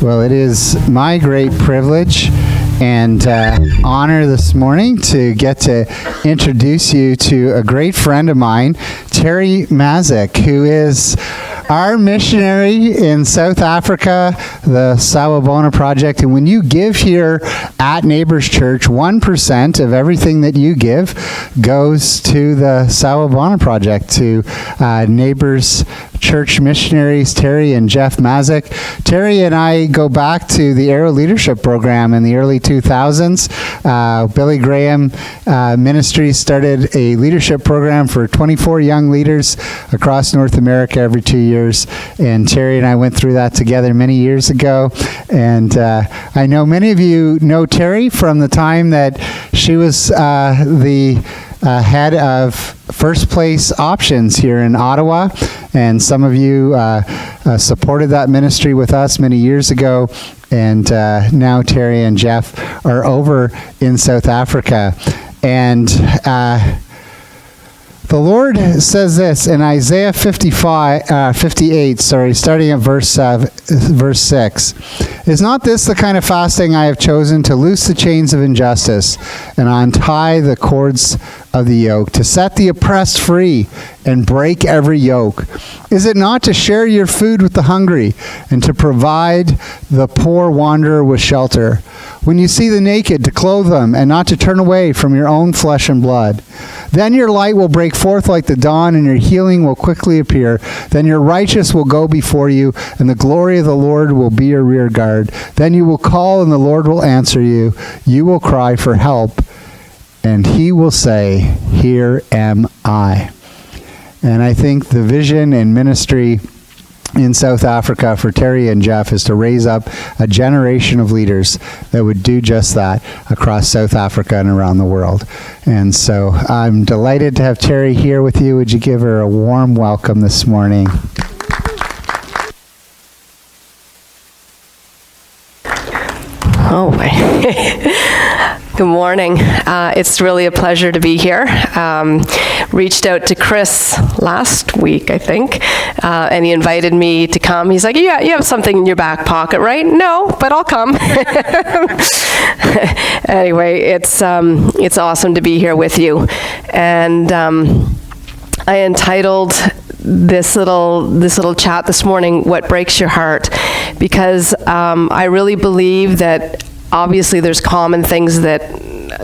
Well, it is my great privilege and honor this morning to get to introduce you to a great friend of mine, Terri Mazik, who is our missionary in South Africa, the Sawubona Project. And when you give here at Neighbours Church, 1% of everything that you give goes to the Sawubona Project, to Neighbours Church Missionaries, Terri and Jeff Mazik. Terri and I go back to the Arrow Leadership Program in the early 2000s. Billy Graham Ministries started a leadership program for 24 young leaders across North America every 2 years. And Terri and I went through that together many years ago. And I know many of you know Terri from the time that she was the head of First Place Options here in Ottawa, and some of you supported that ministry with us many years ago, and now Terri and Jeff are over in South Africa. And the Lord says this in Isaiah 58, starting at verse 6. Is not this the kind of fasting I have chosen, to loose the chains of injustice and untie the cords of the yoke, to set the oppressed free and break every yoke? Is it not to share your food with the hungry and to provide the poor wanderer with shelter? When you see the naked, to clothe them and not to turn away from your own flesh and blood. Then your light will break forth like the dawn, and your healing will quickly appear. Then your righteous will go before you, and the glory of the Lord will be your rear guard. Then you will call, and the Lord will answer you. You will cry for help, and he will say, "Here am I." And I think the vision and ministry in South Africa for Terri and Jeff is to raise up a generation of leaders that would do just that across South Africa and around the world. And so I'm delighted to have Terri here with you. Would you give her a warm welcome this morning? Oh, good morning. It's really a pleasure to be here. Reached out to Chris last week, I think, and he invited me to come. He's like, "Yeah, you have something in your back pocket, right?" "No, but I'll come." Anyway, it's awesome to be here with you, and I entitled this little chat this morning, "What Breaks Your Heart?" because I really believe that obviously there's common things that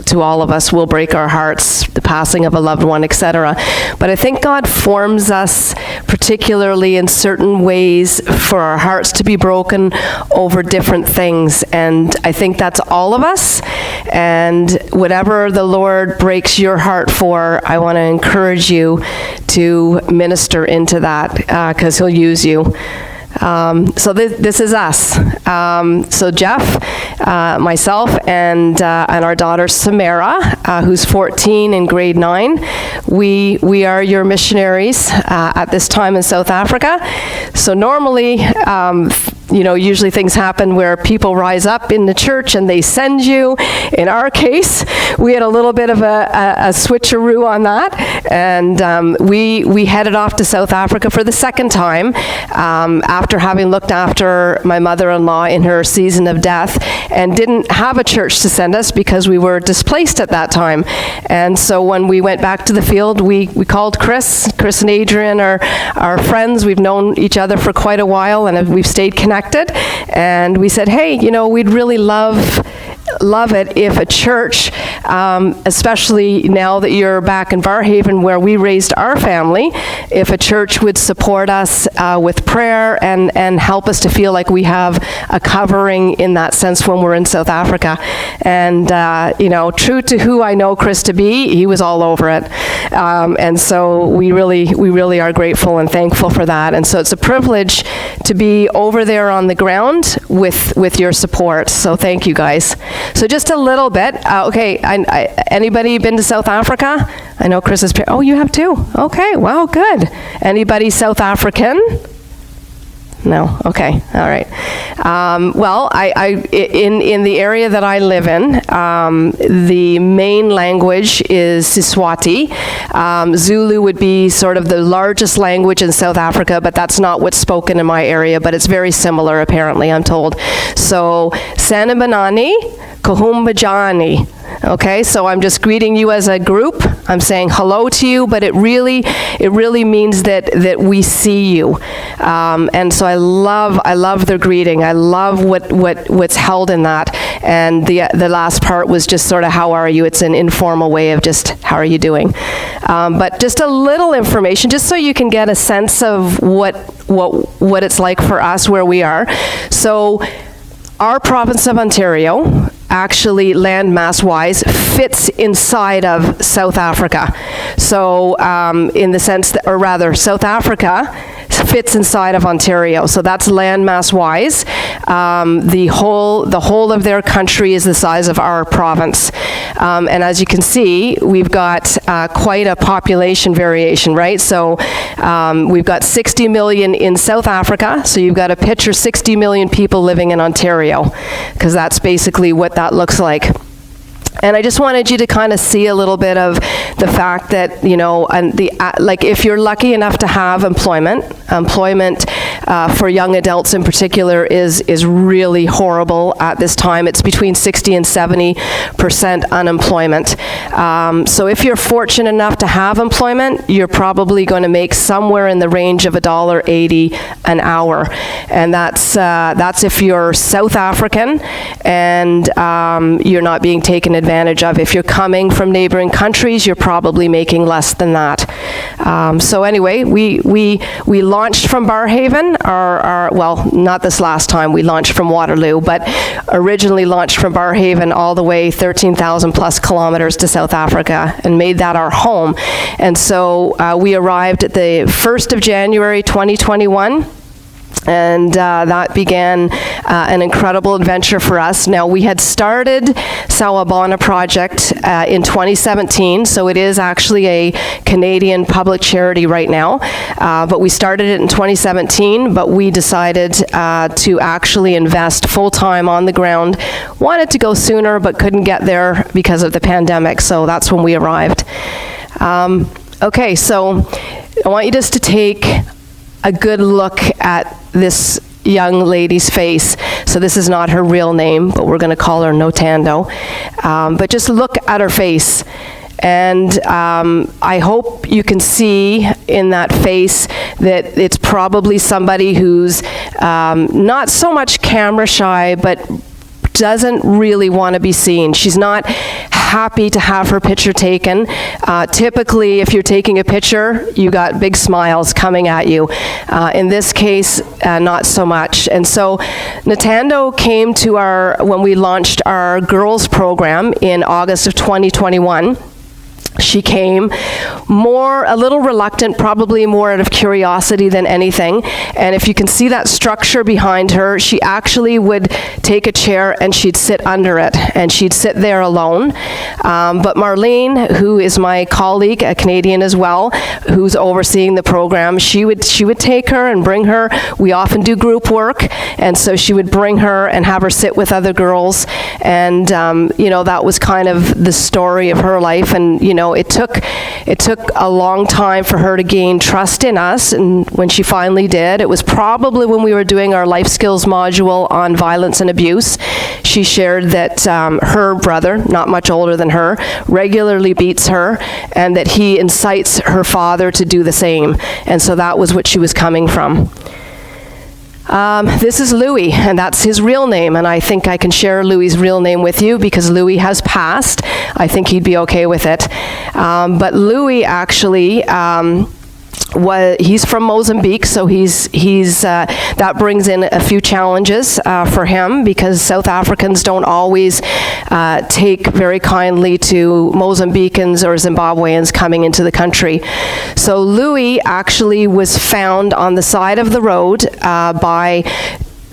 to all of us will break our hearts, the passing of a loved one, etc. But I think God forms us particularly in certain ways for our hearts to be broken over different things. And I think that's all of us. And whatever the Lord breaks your heart for, I want to encourage you to minister into that because He'll use you. So this is us. So Jeff, myself, and our daughter Samara, who's 14 in grade 9, we are your missionaries at this time in South Africa. So normally, usually things happen where people rise up in the church and they send you. In our case, we had a little bit of a switcheroo on that, and we headed off to South Africa for the second time after having looked after my mother-in-law in her season of death and didn't have a church to send us because we were displaced at that time. And so when we went back to the field, we called Chris and Adrian are our friends. We've known each other for quite a while, and we've stayed connected. And we said, hey, we'd really love it if a church, especially now that you're back in Barrhaven where we raised our family, if a church would support us with prayer and help us to feel like we have a covering in that sense when we're in South Africa. And, true to who I know Chris to be, he was all over it. And so we really are grateful and thankful for that. And so it's a privilege to be over there on the ground with your support. So thank you guys. So just a little bit. Okay, anybody been to South Africa? I know Chris is. Oh, you have too. Okay, wow, good. Anybody South African? No? Okay, all right. Well, in the area that I live in, the main language is Siswati. Zulu would be sort of the largest language in South Africa, but that's not what's spoken in my area, but it's very similar, apparently, I'm told. So, Sanibonani, Kuhumbajani. Okay, so I'm just greeting you as a group. I'm saying hello to you, but it really means that we see you. And so I love their greeting. I love what's held in that. And the last part was just sort of how are you? It's an informal way of just how are you doing. But just a little information, just so you can get a sense of what it's like for us where we are. So our province of Ontario, actually landmass-wise, fits inside of South Africa. So in the sense that, or rather, South Africa fits inside of Ontario. So that's landmass-wise. The whole of their country is the size of our province. And as you can see, we've got quite a population variation, right? So we've got 60 million in South Africa. So you've got to picture 60 million people living in Ontario, because that's basically what that looks like. And I just wanted you to kind of see a little bit of the fact that, you know, and like if you're lucky enough to have employment for young adults in particular is really horrible at this time. It's between 60 and 70% unemployment. So if you're fortunate enough to have employment, you're probably going to make somewhere in the range of $1.80 an hour. And that's if you're South African and you're not being taken advantage of. If you're coming from neighboring countries, you're probably making less than that. So anyway, we launched from Barrhaven, well, not this last time, we launched from Waterloo, but originally launched from Barrhaven all the way 13,000 plus kilometers to South Africa and made that our home. And so we arrived at the 1st of January 2021. And that began an incredible adventure for us. Now, we had started Sawubona Project in 2017, so it is actually a Canadian public charity right now. But we started it in 2017, but we decided to actually invest full-time on the ground. Wanted to go sooner, but couldn't get there because of the pandemic, so that's when we arrived. Okay, so I want you just to take a good look at this young lady's face. So this is not her real name, but we're going to call her Notando. But just look at her face. And I hope you can see in that face that it's probably somebody who's not so much camera shy, but doesn't really want to be seen. She's not happy to have her picture taken. Typically, if you're taking a picture, you got big smiles coming at you. In this case, not so much. And so Notando came to when we launched our girls program in August of 2021. She came a little reluctant, probably more out of curiosity than anything. And if you can see that structure behind her, she actually would take a chair and she'd sit under it, and she'd sit there alone. But Marlene, who is my colleague, a Canadian as well, who's overseeing the program, she would take her and bring her. We often do group work, and so she would bring her and have her sit with other girls. And you know, that was kind of the story of her life. And you know, it took a long time for her to gain trust in us, and when she finally did, it was probably when we were doing our life skills module on violence and abuse. She shared that her brother, not much older than her, regularly beats her, and that he incites her father to do the same. And so that was what she was coming from. This is Louis, and that's his real name, and I think I can share Louis's real name with you because Louis has passed. I think he'd be okay with it. But Louis actually he's from Mozambique, so that brings in a few challenges for him, because South Africans don't always take very kindly to Mozambicans or Zimbabweans coming into the country. So Louis actually was found on the side of the road by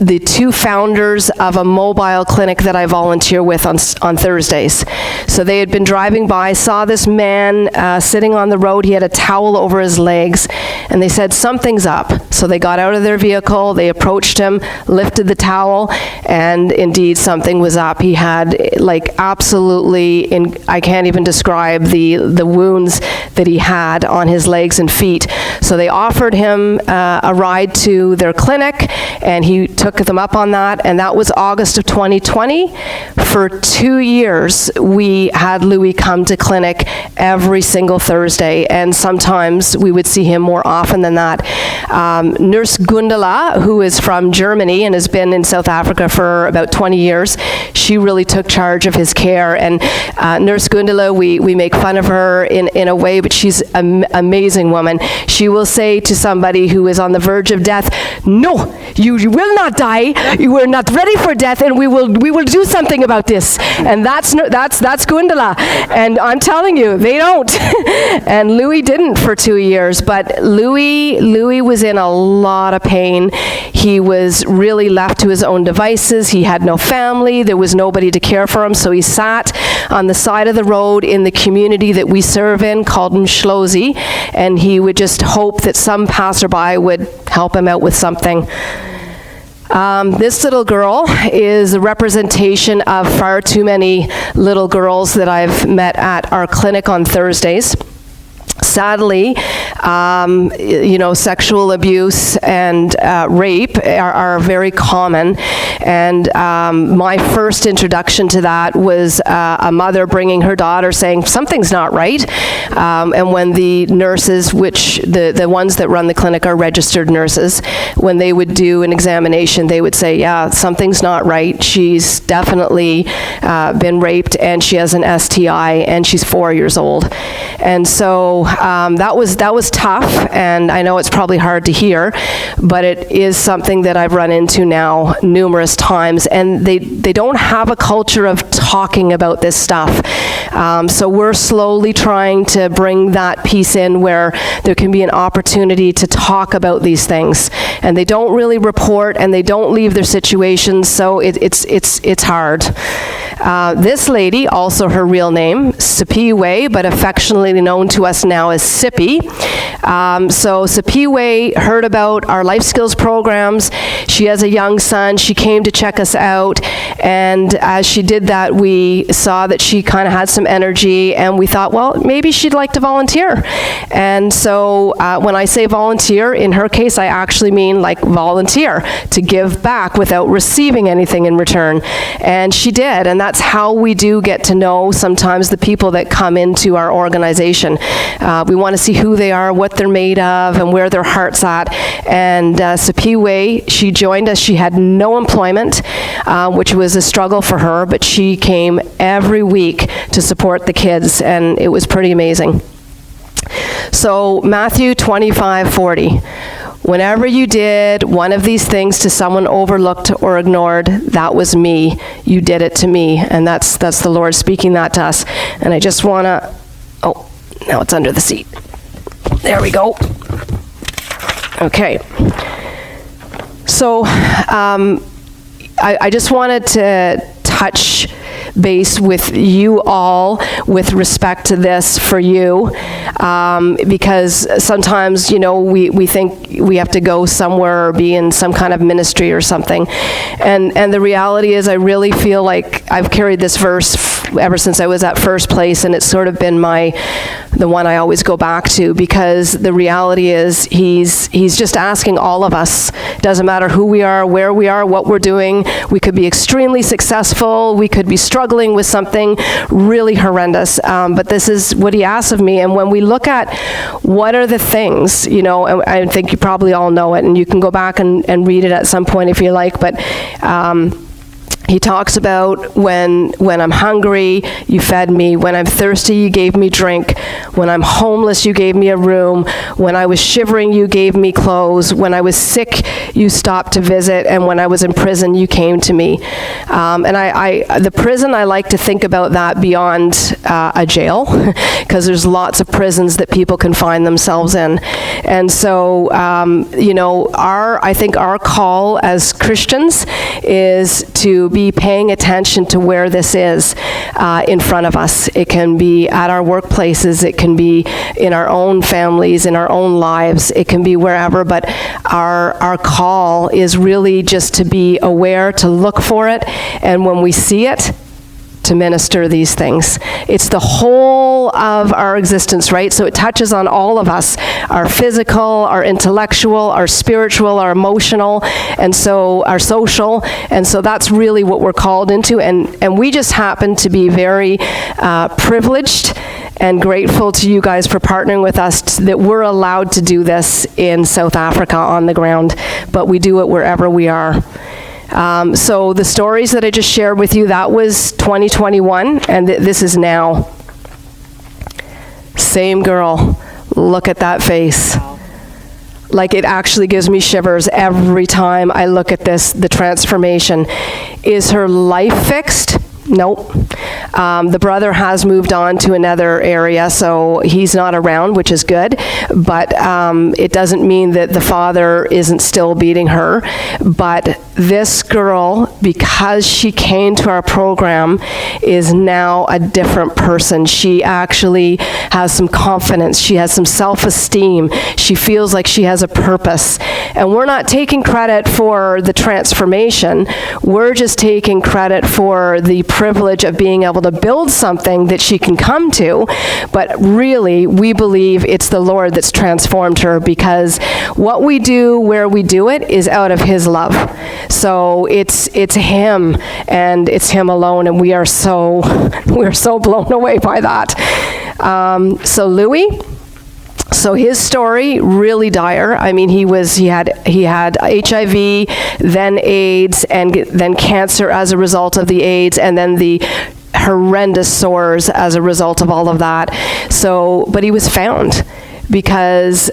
the two founders of a mobile clinic that I volunteer with on Thursdays. So they had been driving by, saw this man sitting on the road. He had a towel over his legs, and they said, something's up. So they got out of their vehicle, they approached him, lifted the towel, and indeed something was up. He had like absolutely, I can't even describe the wounds that he had on his legs and feet. So they offered him a ride to their clinic, and he took them up on that, and that was August of 2020. For 2 years, we had Louis come to clinic every single Thursday, and sometimes we would see him more often than that. Nurse Gundala, who is from Germany and has been in South Africa for about 20 years, she really took charge of his care, and Nurse Gundala, we make fun of her in a way, but she's an amazing woman. She will say to somebody who is on the verge of death, no, you will not die, you are not ready for death, and we will do something about this. And that's Gundala. And I'm telling you, they don't. And Louis didn't for 2 years, but Louis was in a lot of pain. He was really left to his own devices. He had no family. There was nobody to care for him, so he sat on the side of the road in the community that we serve in called Mshlozi, and he would just hope that some passerby would help him out with something. This little girl is a representation of far too many little girls that I've met at our clinic on Thursdays. Sadly, sexual abuse and rape are very common. And my first introduction to that was a mother bringing her daughter saying, something's not right. And when the nurses, which the ones that run the clinic are registered nurses, when they would do an examination, they would say, yeah, something's not right. She's definitely been raped, and she has an STI, and she's 4 years old. And so that was tough, and I know it's probably hard to hear, but it is something that I've run into now numerous times, and they don't have a culture of talking about this stuff. So we're slowly trying to bring that piece in where there can be an opportunity to talk about these things, and they don't really report, and they don't leave their situations, so it's hard. This lady, also her real name, Sipiwe, but affectionately known to us now as Sippy. So Sipiwe heard about our life skills programs. She has a young son. She came to check us out, and as she did that, we saw that she kind of had some energy, and we thought, well, maybe she'd like to volunteer. And so when I say volunteer, in her case, I actually mean like volunteer, to give back without receiving anything in return. And she did, and that's how we do get to know sometimes the people that come into our organization. We want to see who they are, what they're made of, and where their heart's at. And Sipiwe, she joined us. She had no employment, which was a struggle for her, but she came every week to support the kids, and it was pretty amazing. So Matthew 25:40. Whenever you did one of these things to someone overlooked or ignored, that was me. You did it to me. And that's the Lord speaking that to us. And I just want to, oh, now it's under the seat. There we go. Okay. So I just wanted to touch base with you all with respect to this for you, because sometimes, we think we have to go somewhere or be in some kind of ministry or something. And the reality is I really feel like I've carried this verse ever since I was at First Place, and it's sort of been the one I always go back to, because the reality is he's just asking all of us, doesn't matter who we are, where we are, what we're doing. We could be extremely successful, we could be struggling with something really horrendous, but this is what he asks of me. And when we look at what are the things, and I think you probably all know it, and you can go back and read it at some point if you like, but He talks about when I'm hungry, you fed me. When I'm thirsty, you gave me drink. When I'm homeless, you gave me a room. When I was shivering, you gave me clothes. When I was sick, you stopped to visit. And when I was in prison, you came to me. And the prison, I like to think about that beyond a jail, because there's lots of prisons that people can find themselves in. And so, I think our call as Christians is to be paying attention to where this is in front of us. It can be at our workplaces, it can be in our own families, in our own lives, it can be wherever, but our call is really just to be aware, to look for it, and when we see it, to minister these things. It's the whole of our existence, right? So it touches on all of us, our physical, our intellectual, our spiritual, our emotional, and so our social, and so that's really what we're called into, and we just happen to be very privileged and grateful to you guys for partnering with us that we're allowed to do this in South Africa on the ground, but we do it wherever we are. So the stories that I just shared with you, that was 2021, and this is now. Same girl. Look at that face. Like, it actually gives me shivers every time I look at this, the transformation. Is her life fixed? Nope. The brother has moved on to another area, so he's not around, which is good, but it doesn't mean that the father isn't still beating her. But this girl, because she came to our program, is now a different person. She actually has some confidence. She has some self-esteem. She feels like she has a purpose. And we're not taking credit for the transformation. We're just taking credit for the privilege of being able to build something that she can come to, but really we believe it's the Lord that's transformed her, because what we do where we do it is out of His love. So it's Him, and it's Him alone, and we're so blown away by that. So Louis. So his story, really dire. I mean, he had HIV, then AIDS, and then cancer as a result of the AIDS, and then the horrendous sores as a result of all of that. So, but he was found, because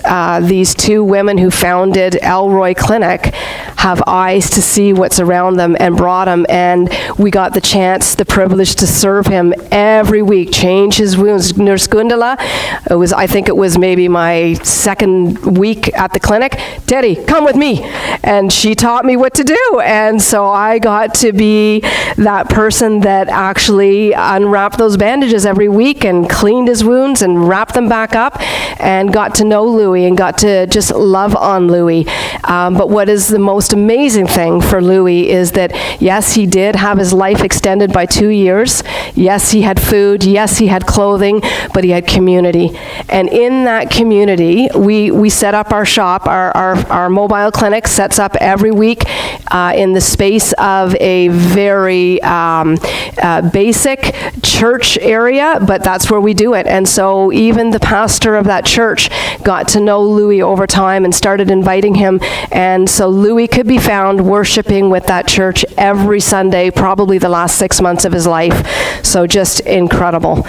these two women who founded Elroy Clinic have eyes to see what's around them, and brought him, and we got the chance, the privilege to serve him every week, change his wounds. Nurse Gundala, I think it was maybe my second week at the clinic. Terri, come with me. And she taught me what to do, and so I got to be that person that actually unwrapped those bandages every week and cleaned his wounds and wrapped them back up, and got to know Louis and got to just love on Louis. But what is the most amazing thing for Louis is that, yes, he did have his life extended by 2 years. Yes, he had food. Yes, he had clothing, but he had community. And in that community, we set up our shop. Our mobile clinic sets up every week in the space of a very basic church area, but that's where we do it. And so even the pastor of that church got to know Louis over time and started inviting him. And so Louis could be found worshiping with that church every Sunday, probably the last 6 months of his life. So just incredible.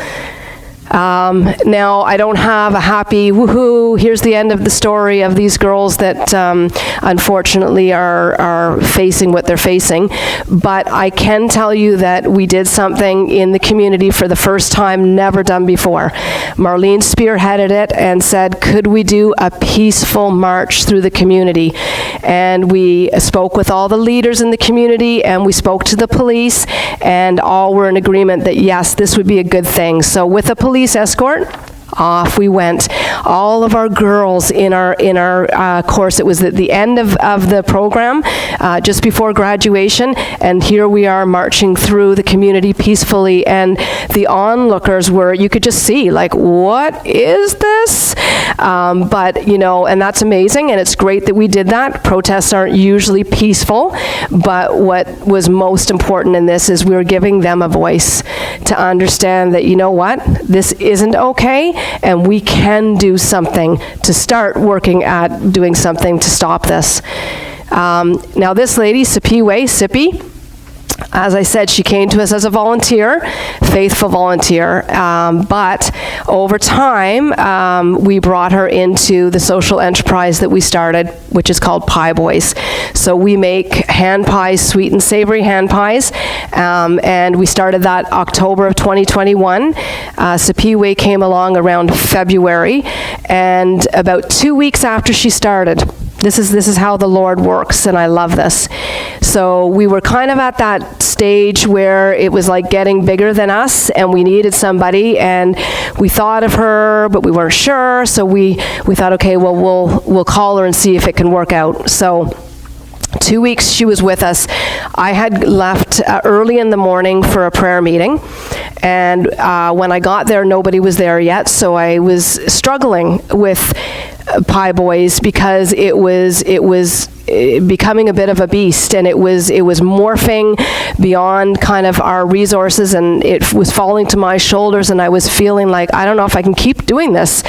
Now, I don't have a happy woohoo, here's the end of the story of these girls that unfortunately are facing what they're facing, but I can tell you that we did something in the community for the first time, never done before. Marlene spearheaded it and said, could we do a peaceful march through the community? And we spoke with all the leaders in the community, and we spoke to the police, and all were in agreement that yes, this would be a good thing. So with a police escort, off we went. All of our girls in our course, it was at the end of the program, just before graduation, and here we are marching through the community peacefully, and the onlookers were, you could just see, like, what is this? But, you know, and that's amazing, and it's great that we did that. Protests aren't usually peaceful, but what was most important in this is we were giving them a voice to understand that, you know what, this isn't okay, and we can do something to start working at doing something to stop this. Now this lady, Sipiwe, As I said, she came to us as a volunteer, faithful volunteer, but over time, we brought her into the social enterprise that we started, which is called Pie Boys. So we make hand pies, sweet and savory hand pies, and we started that October of 2021. Sapiwe came along around February, and about 2 weeks after she started, this is how the Lord works, and I love this. So we were kind of at that stage where it was like getting bigger than us, and we needed somebody, and we thought of her, but we weren't sure. So we thought, okay, well, we'll call her and see if it can work out. So 2 weeks she was with us. I had left early in the morning for a prayer meeting, and when I got there, nobody was there yet, so I was struggling with Pie Boys because it was becoming a bit of a beast, and it was morphing beyond kind of our resources, and it was falling to my shoulders, and I was feeling like, I don't know if I can keep doing this.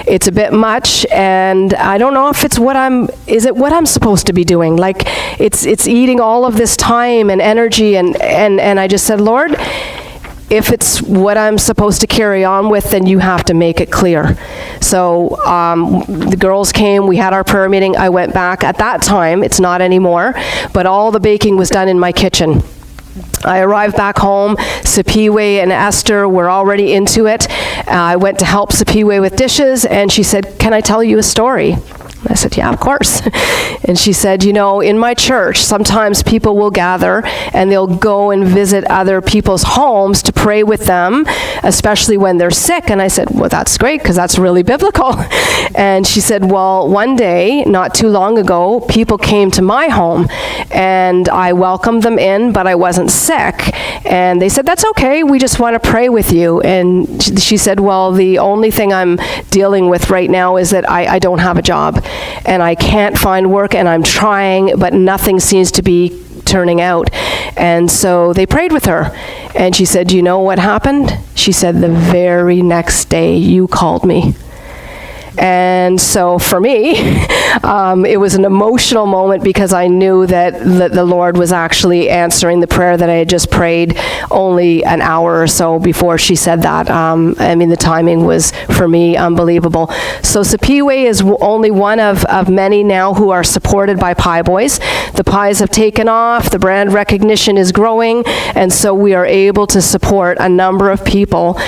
It's a bit much, and I don't know if it's what I'm supposed to be doing? Like, it's eating all of this time and energy, and I just said, Lord, if it's what I'm supposed to carry on with, then you have to make it clear. So the girls came, we had our prayer meeting, I went back. At that time, it's not anymore, but all the baking was done in my kitchen. I arrived back home, Sapiwe and Esther were already into it. I went to help Sapiwe with dishes, and she said, can I tell you a story? I said, yeah, of course. And she said, you know, in my church, sometimes people will gather and they'll go and visit other people's homes to pray with them, especially when they're sick. And I said, well, that's great, because that's really biblical. And she said, well, one day, not too long ago, people came to my home and I welcomed them in, but I wasn't sick. And they said, that's okay, we just want to pray with you. And she said, well, the only thing I'm dealing with right now is that I don't have a job, and I can't find work, and I'm trying, but nothing seems to be turning out. And so they prayed with her, and she said, you know what happened? She said, the very next day you called me. And so for me, it was an emotional moment, because I knew that the Lord was actually answering the prayer that I had just prayed only an hour or so before she said that. I mean, the timing was, for me, unbelievable. So Sapiwe is only one of many now who are supported by Pie Boys. The pies have taken off, the brand recognition is growing, and so we are able to support a number of people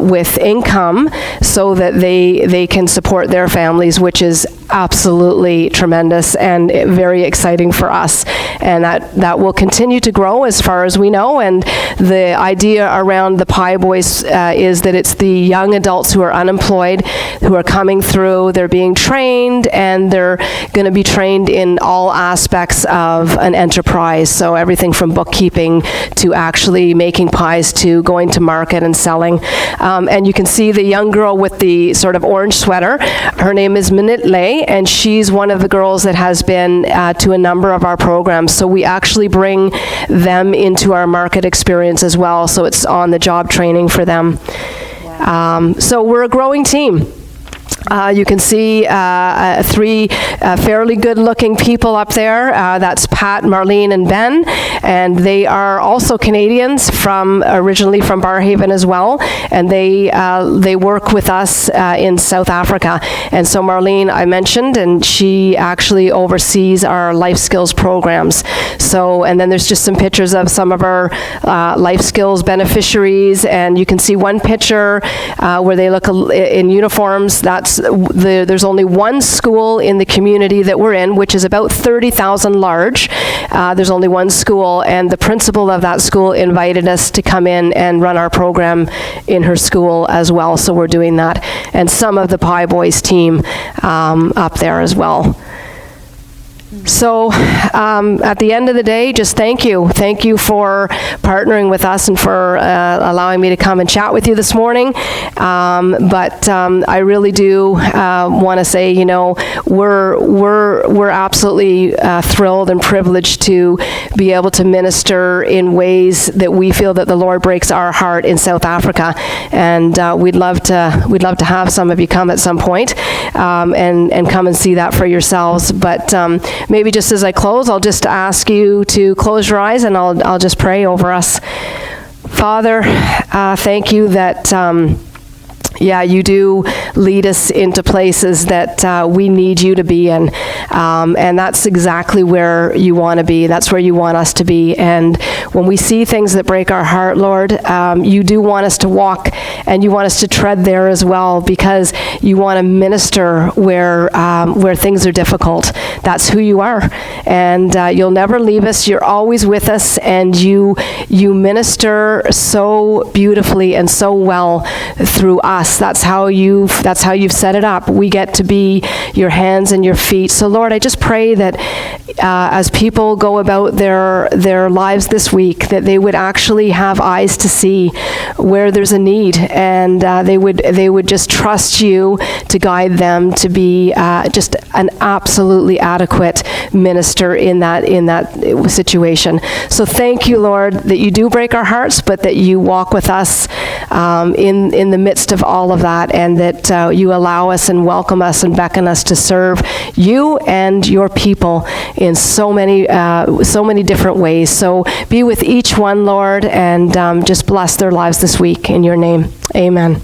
with income so that they can support their families, which is absolutely tremendous and very exciting for us. And that will continue to grow as far as we know. And the idea around the Pie Boys is that it's the young adults who are unemployed, who are coming through, they're being trained, and they're going to be trained in all aspects of an enterprise. So everything from bookkeeping to actually making pies to going to market and selling. And you can see the young girl with the sort of orange sweater. Her name is Minitle, and she's one of the girls that has been to a number of our programs. So we actually bring them into our market experience as well. So it's on-the-job training for them. Wow. So we're a growing team. You can see three fairly good-looking people up there. That's Pat, Marlene, and Ben, and they are also Canadians, originally from Barrhaven as well, and they work with us in South Africa. And so Marlene, I mentioned, and she actually oversees our life skills programs. So, and then there's just some pictures of some of our life skills beneficiaries, and you can see one picture where they look in uniforms. There's only one school in the community that we're in, which is about 30,000 large. There's only one school, and the principal of that school invited us to come in and run our program in her school as well, so we're doing that. And some of the Pie Boys team up there as well. So at the end of the day, just thank you. Thank you for partnering with us and for allowing me to come and chat with you this morning. But I really do want to say, you know, we're absolutely thrilled and privileged to be able to minister in ways that we feel that the Lord breaks our heart in South Africa. And we'd love to have some of you come at some point and come and see that for yourselves. But maybe just as I close, I'll just ask you to close your eyes, and I'll just pray over us. Father, thank you that you do lead us into places that we need you to be in. And that's exactly where you want to be. That's where you want us to be. And when we see things that break our heart, Lord, you do want us to walk, and you want us to tread there as well, because you want to minister where things are difficult. That's who you are. And you'll never leave us. You're always with us, and you minister so beautifully and so well through us. That's how you've set it up. We get to be your hands and your feet. So Lord, I just pray that as people go about their lives this week, that they would actually have eyes to see where there's a need, and they would just trust you to guide them to be just an absolutely adequate minister in that situation. So thank you, Lord, that you do break our hearts, but that you walk with us in the midst of all of that, and that you allow us and welcome us and beckon us to serve you and your people in so many different ways. So be with each one, Lord, and just bless their lives this week in your name. Amen.